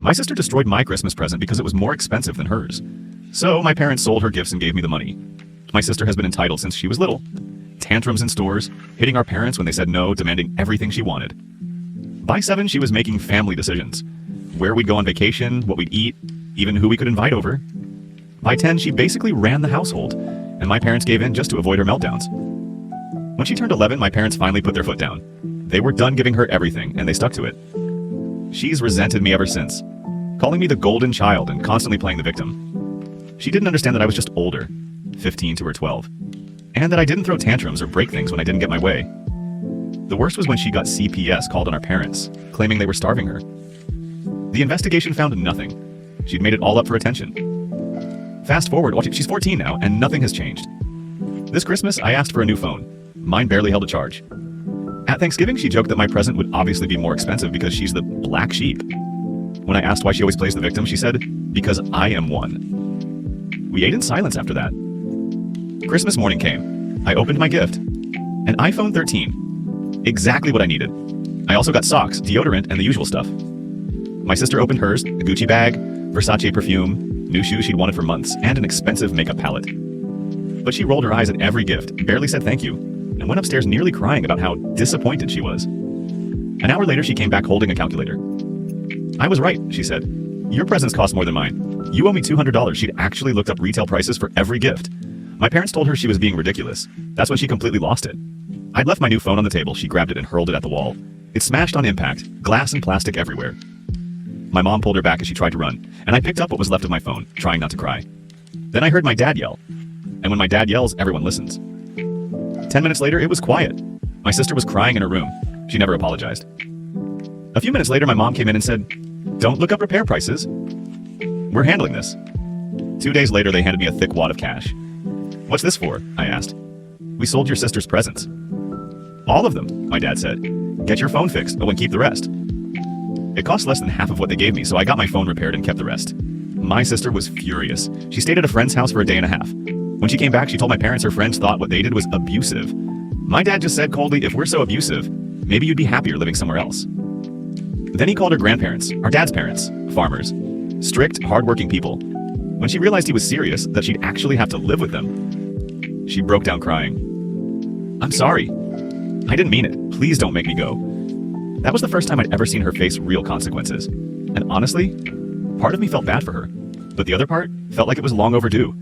My sister destroyed my Christmas present because it was more expensive than hers. So my parents sold her gifts and gave me the money. My sister has been entitled since she was little. Tantrums in stores, hitting our parents when they said no, demanding everything she wanted. By 7, she was making family decisions. Where we'd go on vacation, what we'd eat, even who we could invite over. By 10, she basically ran the household, and my parents gave in just to avoid her meltdowns. When she turned 11, my parents finally put their foot down. They were done giving her everything, and they stuck to it. She's resented me ever since, calling me the golden child and constantly playing the victim. She didn't understand that I was just older, 15 to her 12, and that I didn't throw tantrums or break things when I didn't get my way. The worst was when she got CPS called on our parents, claiming they were starving her. The investigation found nothing. She'd made it all up for attention. Fast forward, she's 14 now, and nothing has changed. This Christmas, I asked for a new phone. Mine barely held a charge. At Thanksgiving, she joked that my present would obviously be more expensive because she's the black sheep. When I asked why she always plays the victim, she said, "Because I am one." We ate in silence after that. Christmas morning came. I opened my gift. An iPhone 13. Exactly what I needed. I also got socks, deodorant, and the usual stuff. My sister opened hers, a Gucci bag, Versace perfume, new shoes she'd wanted for months, and an expensive makeup palette. But she rolled her eyes at every gift, barely said thank you, and went upstairs nearly crying about how disappointed she was. An hour later, she came back holding a calculator. "I was right," she said. "Your presents cost more than mine. You owe me $200. She'd actually looked up retail prices for every gift. My parents told her she was being ridiculous. That's when she completely lost it. I'd left my new phone on the table. She grabbed it and hurled it at the wall. It smashed on impact, glass and plastic everywhere. My mom pulled her back as she tried to run, and I picked up what was left of my phone, trying not to cry. Then I heard my dad yell. And when my dad yells, everyone listens. 10 minutes later, it was quiet. My sister was crying in her room. She never apologized. A few minutes later, my mom came in and said, "Don't look up repair prices. We're handling this." 2 days later, they handed me a thick wad of cash. "What's this for?" I asked. "We sold your sister's presents." "All of them," my dad said. "Get your phone fixed, and keep the rest." It cost less than half of what they gave me, so I got my phone repaired and kept the rest. My sister was furious. She stayed at a friend's house for a day and a half. When she came back, she told my parents her friends thought what they did was abusive. My dad just said coldly, "If we're so abusive, maybe you'd be happier living somewhere else." Then he called her grandparents, our dad's parents, farmers, strict, hardworking people. When she realized he was serious, that she'd actually have to live with them, she broke down crying. "I'm sorry. I didn't mean it. Please don't make me go." That was the first time I'd ever seen her face real consequences. And honestly, part of me felt bad for her, but the other part felt like it was long overdue.